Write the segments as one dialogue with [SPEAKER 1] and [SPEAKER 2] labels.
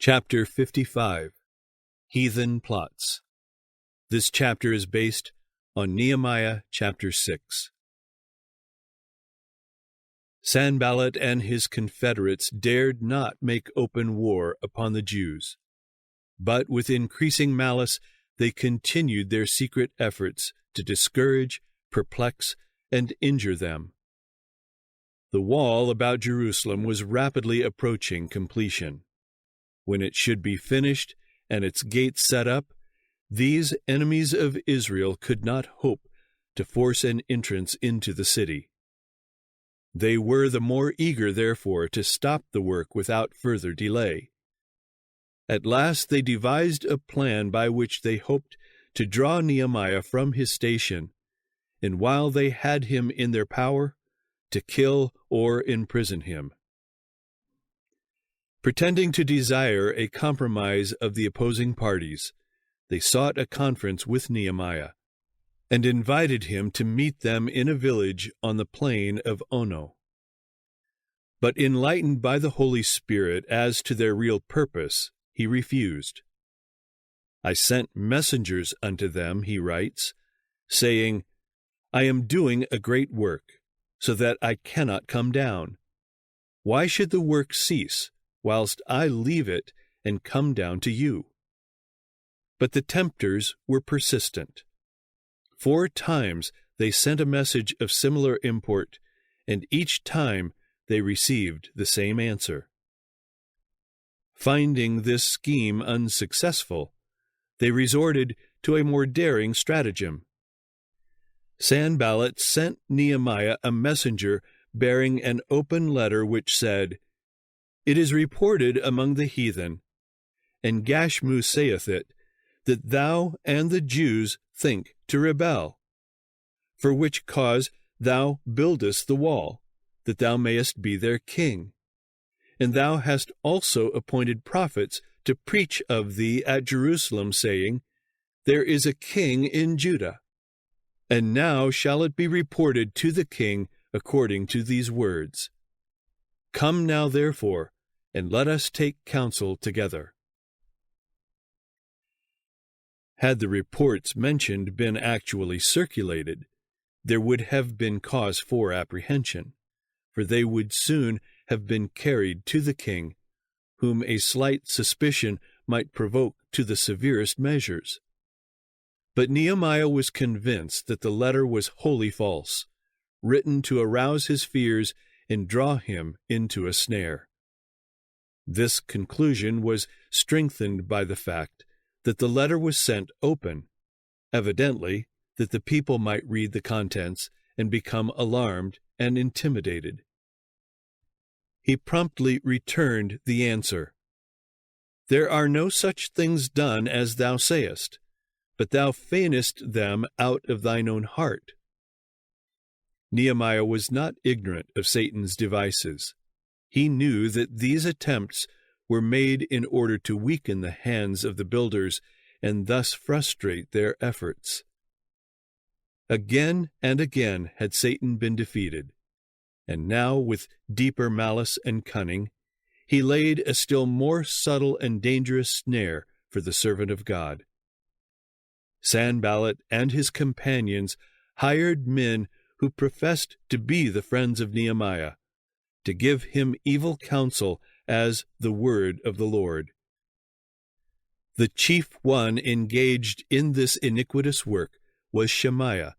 [SPEAKER 1] Chapter 55. Heathen Plots. This chapter is based on Nehemiah chapter 6. Sanballat and his confederates dared not make open war upon the Jews, but with increasing malice they continued their secret efforts to discourage, perplex, and injure them. The wall about Jerusalem was rapidly approaching completion. When it should be finished and its gates set up, these enemies of Israel could not hope to force an entrance into the city. They were the more eager, therefore, to stop the work without further delay. At last they devised a plan by which they hoped to draw Nehemiah from his station, and while they had him in their power, to kill or imprison him. Pretending to desire a compromise of the opposing parties, they sought a conference with Nehemiah, and invited him to meet them in a village on the plain of Ono. But enlightened by the Holy Spirit as to their real purpose, he refused. "I sent messengers unto them," he writes, saying, "I am doing a great work, so that I cannot come down. Why should the work cease, whilst I leave it and come down to you?" But the tempters were persistent. 4 times they sent a message of similar import, and each time they received the same answer. Finding this scheme unsuccessful, they resorted to a more daring stratagem. Sanballat sent Nehemiah a messenger bearing an open letter which said, "It is reported among the heathen, and Gashmu saith it, that thou and the Jews think to rebel, for which cause thou buildest the wall, that thou mayest be their king. And thou hast also appointed prophets to preach of thee at Jerusalem, saying, There is a king in Judah. And now shall it be reported to the king according to these words. Come now, therefore, and let us take counsel together." Had the reports mentioned been actually circulated, there would have been cause for apprehension, for they would soon have been carried to the king, whom a slight suspicion might provoke to the severest measures. But Nehemiah was convinced that the letter was wholly false, written to arouse his fears and draw him into a snare. This conclusion was strengthened by the fact that the letter was sent open, evidently that the people might read the contents and become alarmed and intimidated. He promptly returned the answer, "There are no such things done as thou sayest, but thou feignest them out of thine own heart." Nehemiah was not ignorant of Satan's devices. He knew that these attempts were made in order to weaken the hands of the builders and thus frustrate their efforts. Again and again had Satan been defeated, and now, with deeper malice and cunning, he laid a still more subtle and dangerous snare for the servant of God. Sanballat and his companions hired men who professed to be the friends of Nehemiah, to give him evil counsel as the word of the Lord. The chief one engaged in this iniquitous work was Shemaiah,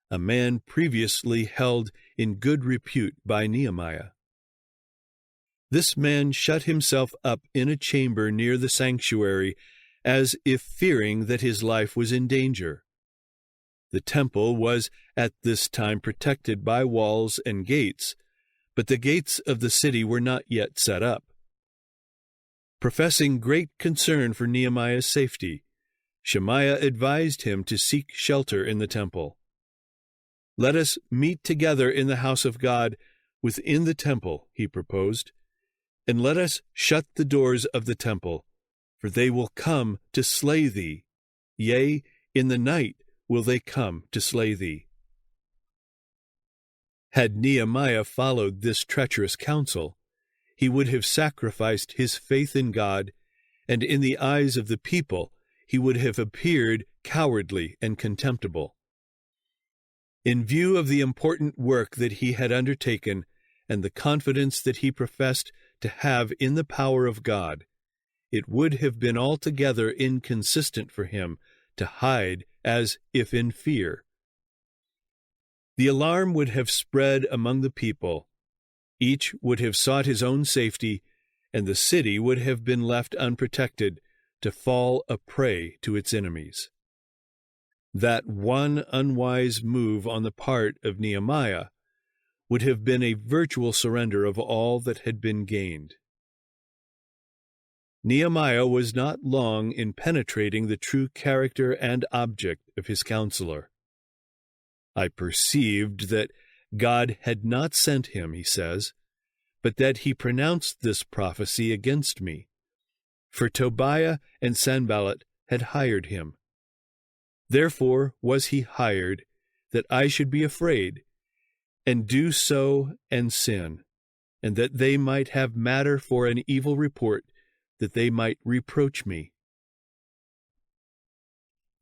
[SPEAKER 1] a man previously held in good repute by Nehemiah. This man shut himself up in a chamber near the sanctuary, as if fearing that his life was in danger. The temple was at this time protected by walls and gates, but the gates of the city were not yet set up. Professing great concern for Nehemiah's safety, Shemaiah advised him to seek shelter in the temple. "Let us meet together in the house of God within the temple," he proposed, "and let us shut the doors of the temple, for they will come to slay thee. Yea, in the night will they come to slay thee." Had Nehemiah followed this treacherous counsel, he would have sacrificed his faith in God and in the eyes of the people he would have appeared cowardly and contemptible. In view of the important work that he had undertaken and the confidence that he professed to have in the power of God, it would have been altogether inconsistent for him to hide as if in fear. The alarm would have spread among the people. Each would have sought his own safety, and the city would have been left unprotected to fall a prey to its enemies. That one unwise move on the part of Nehemiah would have been a virtual surrender of all that had been gained. Nehemiah was not long in penetrating the true character and object of his counselor. I perceived that God had not sent him, he says, but that he pronounced this prophecy against me. For Tobiah and Sanballat had hired him. Therefore was he hired, that I should be afraid, and do so and sin, and that they might have matter for an evil report, that they might reproach me.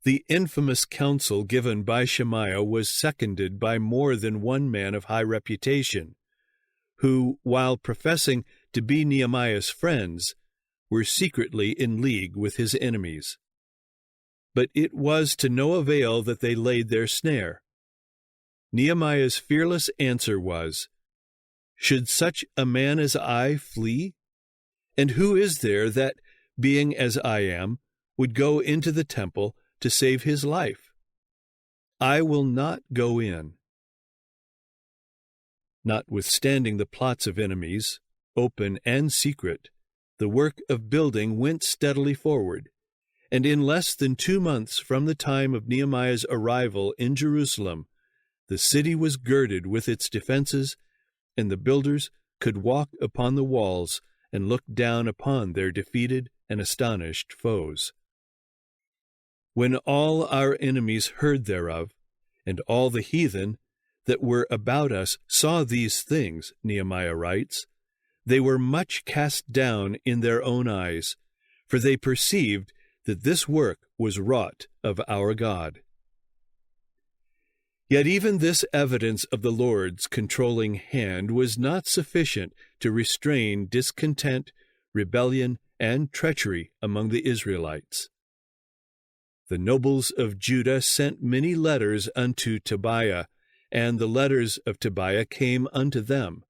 [SPEAKER 1] The infamous counsel given by Shemaiah was seconded by more than one man of high reputation, who, while professing to be Nehemiah's friends, were secretly in league with his enemies. But it was to no avail that they laid their snare. Nehemiah's fearless answer was, "Should such a man as I flee? And who is there that, being as I am, would go into the temple to save his life? I will not go in." Notwithstanding the plots of enemies, open and secret, the work of building went steadily forward, and in less than 2 months from the time of Nehemiah's arrival in Jerusalem, the city was girded with its defenses, and the builders could walk upon the walls and look down upon their defeated and astonished foes. When all our enemies heard thereof, and all the heathen that were about us saw these things, Nehemiah writes, they were much cast down in their own eyes, for they perceived that this work was wrought of our God. Yet even this evidence of the Lord's controlling hand was not sufficient to restrain discontent, rebellion, and treachery among the Israelites. The nobles of Judah sent many letters unto Tobiah, and the letters of Tobiah came unto them.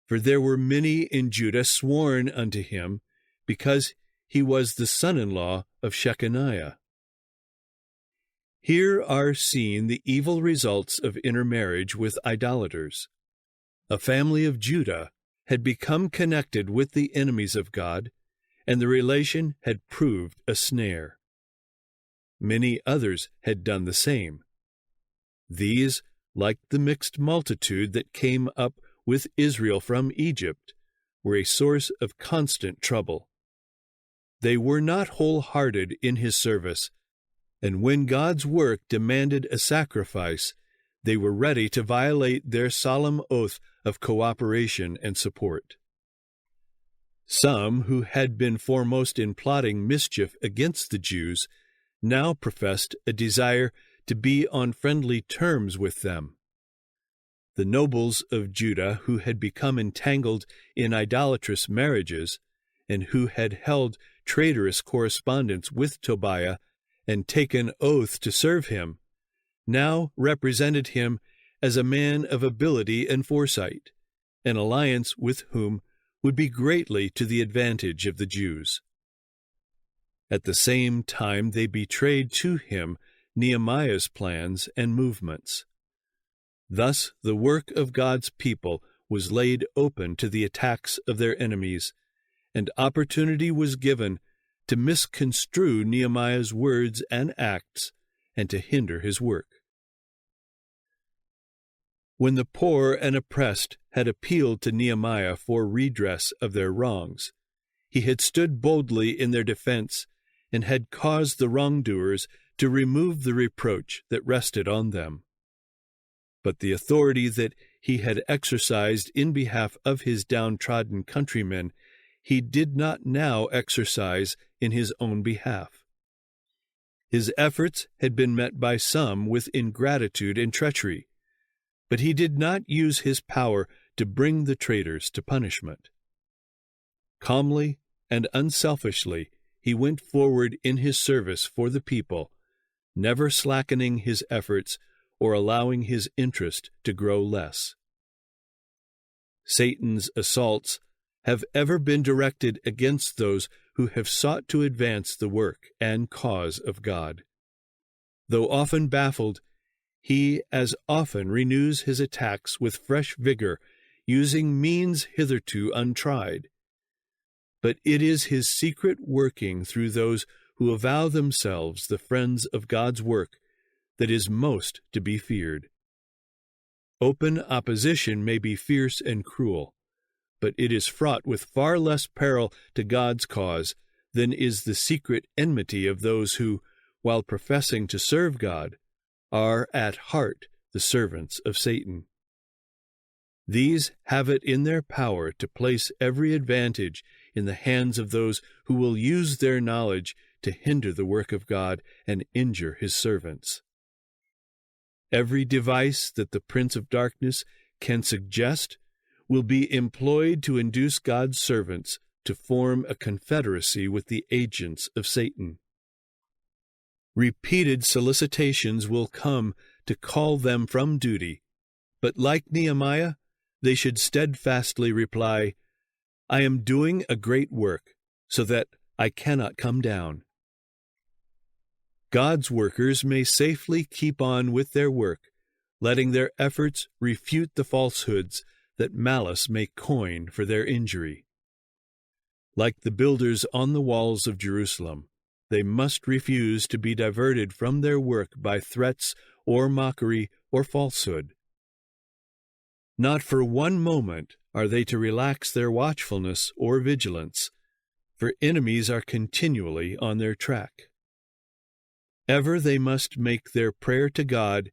[SPEAKER 1] For there were many in Judah sworn unto him, because he was the son-in-law of Shechaniah. Here are seen the evil results of intermarriage with idolaters. A family of Judah had become connected with the enemies of God, and the relation had proved a snare. Many others had done the same. These, like the mixed multitude that came up with Israel from Egypt, were a source of constant trouble. They were not wholehearted in his service, and when God's work demanded a sacrifice, they were ready to violate their solemn oath of cooperation and support. Some who had been foremost in plotting mischief against the Jews now professed a desire to be on friendly terms with them. The nobles of Judah who had become entangled in idolatrous marriages, and who had held traitorous correspondence with Tobiah and taken oath to serve him, now represented him as a man of ability and foresight, an alliance with whom would be greatly to the advantage of the Jews. At the same time they betrayed to him Nehemiah's plans and movements. Thus the work of God's people was laid open to the attacks of their enemies, and opportunity was given to misconstrue Nehemiah's words and acts, and to hinder his work. When the poor and oppressed had appealed to Nehemiah for redress of their wrongs, he had stood boldly in their defense and had caused the wrongdoers to remove the reproach that rested on them. But the authority that he had exercised in behalf of his downtrodden countrymen he did not now exercise in his own behalf. His efforts had been met by some with ingratitude and treachery, but he did not use his power to bring the traitors to punishment. Calmly and unselfishly he went forward in his service for the people, never slackening his efforts or allowing his interest to grow less. Satan's assaults have ever been directed against those who have sought to advance the work and cause of God. Though often baffled, he as often renews his attacks with fresh vigor, using means hitherto untried. But it is his secret working through those who avow themselves the friends of God's work that is most to be feared. Open opposition may be fierce and cruel, but it is fraught with far less peril to God's cause than is the secret enmity of those who, while professing to serve God, are at heart the servants of Satan. These have it in their power to place every advantage in the hands of those who will use their knowledge to hinder the work of God and injure his servants. Every device that the Prince of Darkness can suggest will be employed to induce God's servants to form a confederacy with the agents of Satan. Repeated solicitations will come to call them from duty, but like Nehemiah, they should steadfastly reply, "I am doing a great work, so that I cannot come down." God's workers may safely keep on with their work, letting their efforts refute the falsehoods that malice may coin for their injury. Like the builders on the walls of Jerusalem, they must refuse to be diverted from their work by threats or mockery or falsehood. Not for one moment are they to relax their watchfulness or vigilance, for enemies are continually on their track. Ever they must make their prayer to God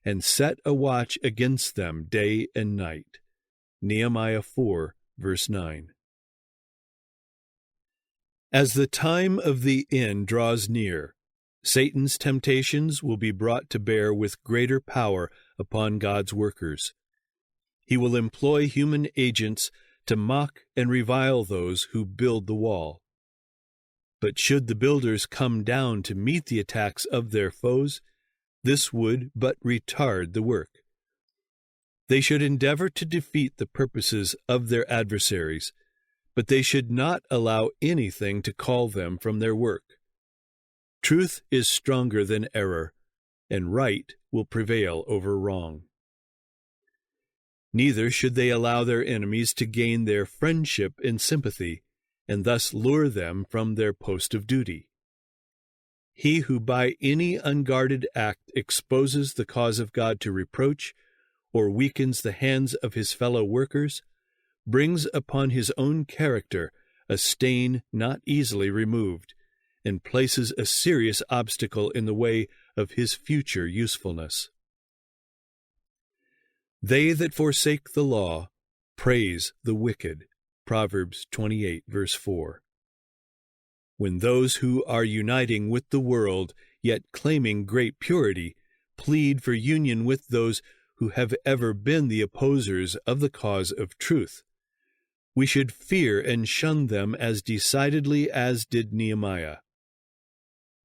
[SPEAKER 1] and set a watch against them day and night. Nehemiah 4, verse 9. As the time of the end draws near, Satan's temptations will be brought to bear with greater power upon God's workers. He will employ human agents to mock and revile those who build the wall. But should the builders come down to meet the attacks of their foes, this would but retard the work. They should endeavor to defeat the purposes of their adversaries, but they should not allow anything to call them from their work. Truth is stronger than error, and right will prevail over wrong. Neither should they allow their enemies to gain their friendship and sympathy, and thus lure them from their post of duty. He who by any unguarded act exposes the cause of God to reproach, or weakens the hands of his fellow workers, brings upon his own character a stain not easily removed, and places a serious obstacle in the way of his future usefulness. They that forsake the law praise the wicked. Proverbs 28, verse 4. When those who are uniting with the world, yet claiming great purity, plead for union with those who have ever been the opposers of the cause of truth, we should fear and shun them as decidedly as did Nehemiah.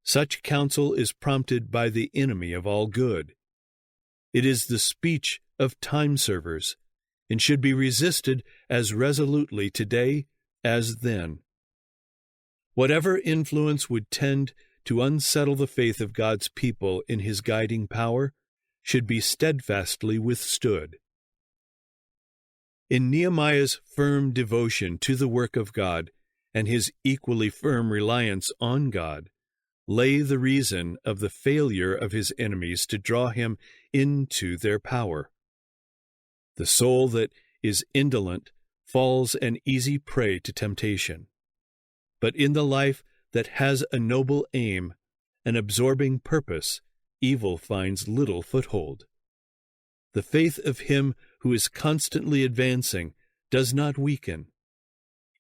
[SPEAKER 1] Such counsel is prompted by the enemy of all good. It is the speech of time-servers, and should be resisted as resolutely today as then. Whatever influence would tend to unsettle the faith of God's people in his guiding power should be steadfastly withstood. In Nehemiah's firm devotion to the work of God and his equally firm reliance on God lay the reason of the failure of his enemies to draw him into their power. The soul that is indolent falls an easy prey to temptation. But in the life that has a noble aim, an absorbing purpose, evil finds little foothold. The faith of him who is constantly advancing does not weaken.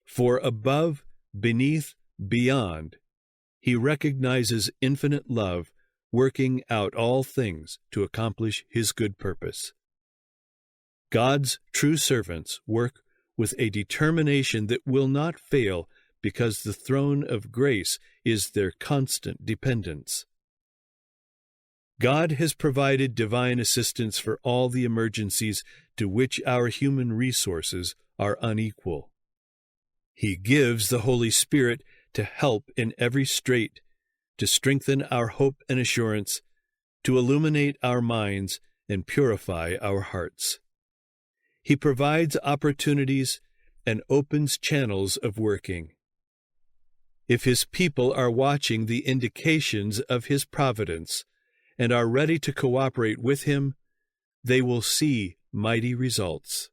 [SPEAKER 1] For above, beneath, beyond, he recognizes infinite love working out all things to accomplish his good purpose. God's true servants work with a determination that will not fail because the throne of grace is their constant dependence. God has provided divine assistance for all the emergencies to which our human resources are unequal. He gives the Holy Spirit to help in every strait, to strengthen our hope and assurance, to illuminate our minds and purify our hearts. He provides opportunities and opens channels of working. If his people are watching the indications of his providence and are ready to cooperate with him, they will see mighty results.